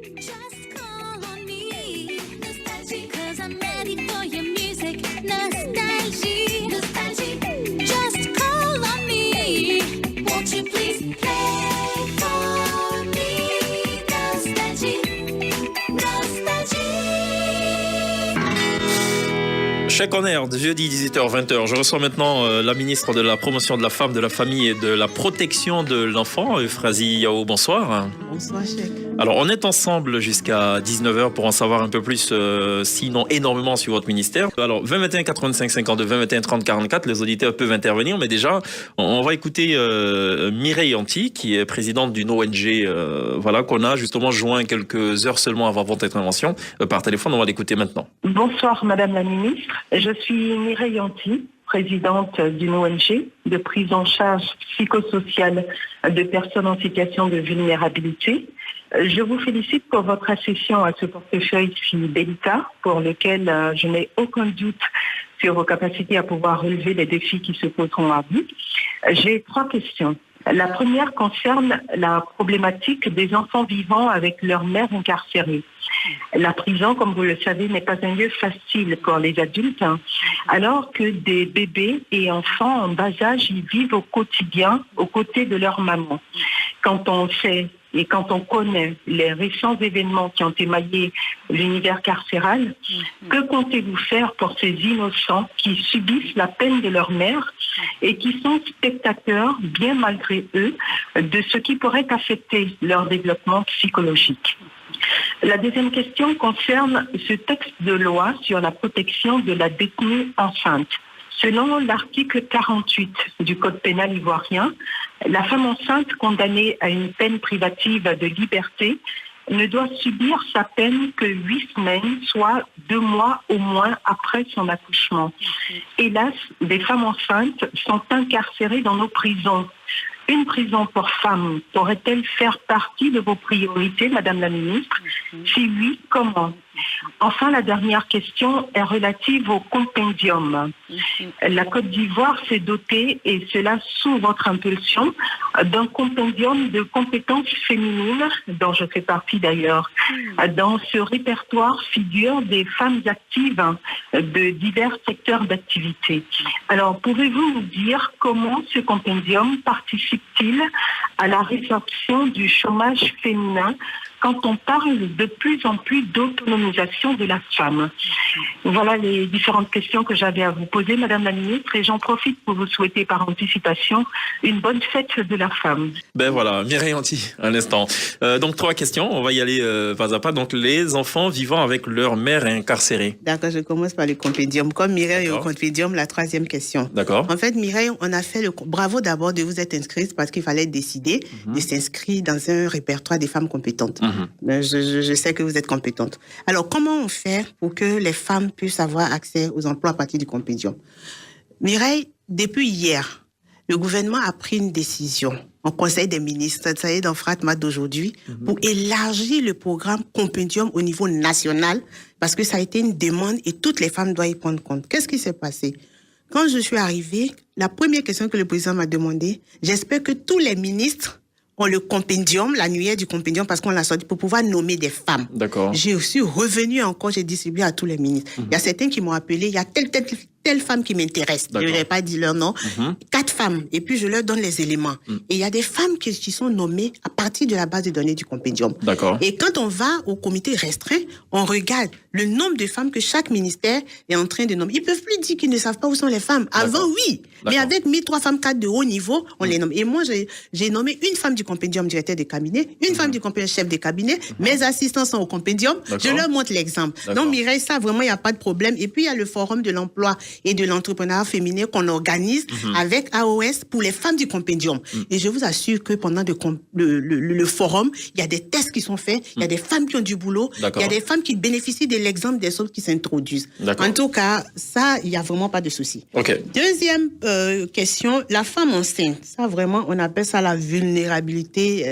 Just call on me, nostalgie, 'cause I'm ready for your music. Nostalgie, nostalgie. Just call on me. Won't you please play for me? Nostalgie, nostalgie. Check on air, jeudi 18h-20h. Je reçois maintenant la ministre de la Promotion de la Femme, de la Famille et de la Protection de l'Enfant, Euphrasie Yao. Bonsoir. Bonsoir, Cheikh. Alors, on est ensemble jusqu'à 19h pour en savoir un peu plus, sinon énormément sur votre ministère. Alors, 20 21 85 52, 20 21 30 44, les auditeurs peuvent intervenir, mais déjà, on va écouter Mireille Anti, qui est présidente d'une ONG, voilà, qu'on a justement joint quelques heures seulement avant votre intervention par téléphone. On va l'écouter maintenant. Bonsoir Madame la Ministre, je suis Mireille Anti, présidente d'une ONG de prise en charge psychosociale de personnes en situation de vulnérabilité. Je vous félicite pour votre accession à ce portefeuille si délicat pour lequel je n'ai aucun doute sur vos capacités à pouvoir relever les défis qui se poseront à vous. J'ai 3 questions. La première concerne la problématique des enfants vivant avec leur mère incarcérée. La prison, comme vous le savez, n'est pas un lieu facile pour les adultes, alors que des bébés et enfants en bas âge y vivent au quotidien aux côtés de leur maman. Quand on sait et quand on connaît les récents événements qui ont émaillé l'univers carcéral, que comptez-vous faire pour ces innocents qui subissent la peine de leur mère et qui sont spectateurs, bien malgré eux, de ce qui pourrait affecter leur développement psychologique? La deuxième question concerne ce texte de loi sur la protection de la détenue enceinte. Selon l'article 48 du Code pénal ivoirien, la femme enceinte condamnée à une peine privative de liberté ne doit subir sa peine que 8 semaines, soit 2 mois au moins après son accouchement. Hélas, des femmes enceintes sont incarcérées dans nos prisons. Une prison pour femmes pourrait-elle faire partie de vos priorités, Madame la Ministre? Si oui, comment? Enfin, la dernière question est relative au compendium. La Côte d'Ivoire s'est dotée, et cela sous votre impulsion, d'un compendium de compétences féminines, dont je fais partie d'ailleurs. Dans ce répertoire figurent des femmes actives de divers secteurs d'activité. Alors, pouvez-vous nous dire comment ce compendium participe-t-il à la résorption du chômage féminin quand on parle de plus en plus d'autonomisation de la femme? Voilà les différentes questions que j'avais à vous poser, Madame la Ministre, et j'en profite pour vous souhaiter par anticipation une bonne fête de la femme. Ben voilà, Mireille Anti, un instant. Donc 3 questions, on va y aller pas à pas. Donc les enfants vivant avec leur mère incarcérée. D'accord, je commence par le compendium. Comme Mireille est au compendium, la 3e question. D'accord. En fait, Mireille, on a fait bravo d'abord de vous être inscrite parce qu'il fallait décider de s'inscrire dans un répertoire des femmes compétentes. Je sais que vous êtes compétente. Alors, comment on fait pour que les femmes puissent avoir accès aux emplois à partir du compendium? Mireille, depuis hier, le gouvernement a pris une décision en Conseil des ministres, ça y est, dans Fratmat d'aujourd'hui, pour élargir le programme compendium au niveau national, parce que ça a été une demande et toutes les femmes doivent y prendre compte. Qu'est-ce qui s'est passé? Quand je suis arrivée, la première question que le président m'a demandé, j'espère que tous les ministres ont le compendium, l'annuaire du compendium, parce qu'on l'a sorti pour pouvoir nommer des femmes. D'accord. J'ai aussi revenu encore, j'ai distribué à tous les ministres. Il y a certains qui m'ont appelé, il y a telle femme qui m'intéresse. Je n'ai pas dit leur nom. 4 femmes. Et puis, je leur donne les éléments. Et il y a des femmes qui sont nommées à partir de la base de données du compendium. D'accord. Et quand on va au comité restreint, on regarde le nombre de femmes que chaque ministère est en train de nommer. Ils ne peuvent plus dire qu'ils ne savent pas où sont les femmes. Avant, oui. Mais avec 3 femmes, 4 de haut niveau, on les nomme. Et moi, j'ai nommé une femme du compendium directeur des cabinets, une femme du compendium chef des cabinets. Mes assistants sont au compendium. Je leur montre l'exemple. Donc, Mireille, ça, vraiment, il n'y a pas de problème. Et puis, il y a le forum de l'emploi et de l'entrepreneuriat féminin qu'on organise avec AOS pour les femmes du compendium. Et je vous assure que pendant le forum, il y a des tests qui sont faits, il y a des femmes qui ont du boulot, il y a des femmes qui bénéficient de l'exemple des autres qui s'introduisent. En tout cas, ça, il n'y a vraiment pas de souci. Deuxième question, la femme enceinte. Ça, vraiment, on appelle ça la vulnérabilité.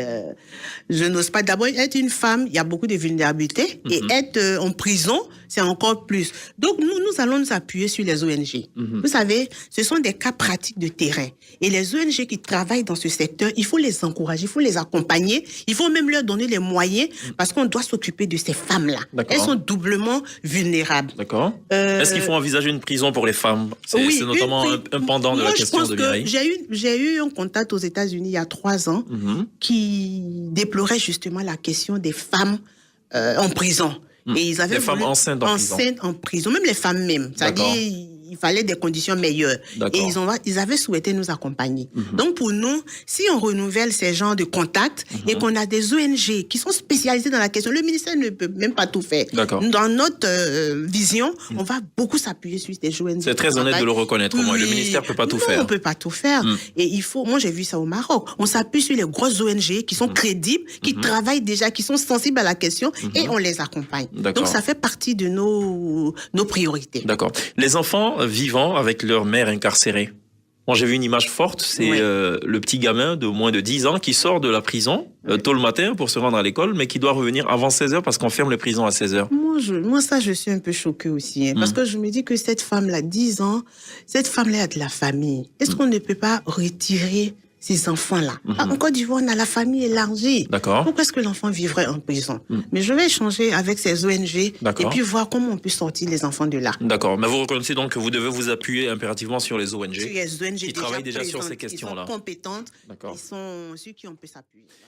Je n'ose pas. D'abord, être une femme, il y a beaucoup de vulnérabilité. Et être en prison, c'est encore plus. Donc, nous allons nous appuyer sur les ONG. Vous savez, ce sont des cas pratiques de terrain. Et les ONG qui travaillent dans ce secteur, il faut les encourager, il faut les accompagner, il faut même leur donner les moyens parce qu'on doit s'occuper de ces femmes-là. D'accord. Elles sont doublement vulnérables. D'accord. Est-ce qu'il faut envisager une prison pour les femmes? C'est notamment un pendant de la question de Mireille. J'ai eu un contact aux États-Unis il y a 3 ans qui déplorait justement la question des femmes en prison. Et ils avaient les femmes enceintes en prison, même les femmes même. C'est-à-dire, il fallait des conditions meilleures. Et ils avaient souhaité nous accompagner. Donc pour nous, si on renouvelle ces genres de contacts et qu'on a des ONG qui sont spécialisées dans la question, le ministère ne peut même pas tout faire. Dans notre vision, on va beaucoup s'appuyer sur des ONG. C'est très honnête de le reconnaître au moins. Le ministère ne peut pas tout faire. On ne peut pas tout faire. Et il faut, moi j'ai vu ça au Maroc, on s'appuie sur les grosses ONG qui sont crédibles, qui travaillent déjà, qui sont sensibles à la question et on les accompagne. Donc ça fait partie de nos priorités. D'accord. Les enfants vivant avec leur mère incarcérée. Moi, j'ai vu une image forte, c'est le petit gamin de moins de 10 ans qui sort de la prison tôt le matin pour se rendre à l'école, mais qui doit revenir avant 16h parce qu'on ferme les prisons à 16h. Moi, ça, je suis un peu choquée aussi. Parce que je me dis que cette femme-là, 10 ans, cette femme-là a de la famille. Est-ce qu'on ne peut pas retirer ces enfants-là? En Côte d'Ivoire, on a la famille élargie. D'accord. Pourquoi est-ce que l'enfant vivrait en prison? Mais je vais échanger avec ces ONG et puis voir comment on peut sortir les enfants de là. D'accord. Mais vous reconnaissez donc que vous devez vous appuyer impérativement sur les ONG, sur les ONG qui travaillent déjà sur ces questions-là. Ils sont compétentes. D'accord. Ils sont ceux qui on peut s'appuyer. Voilà.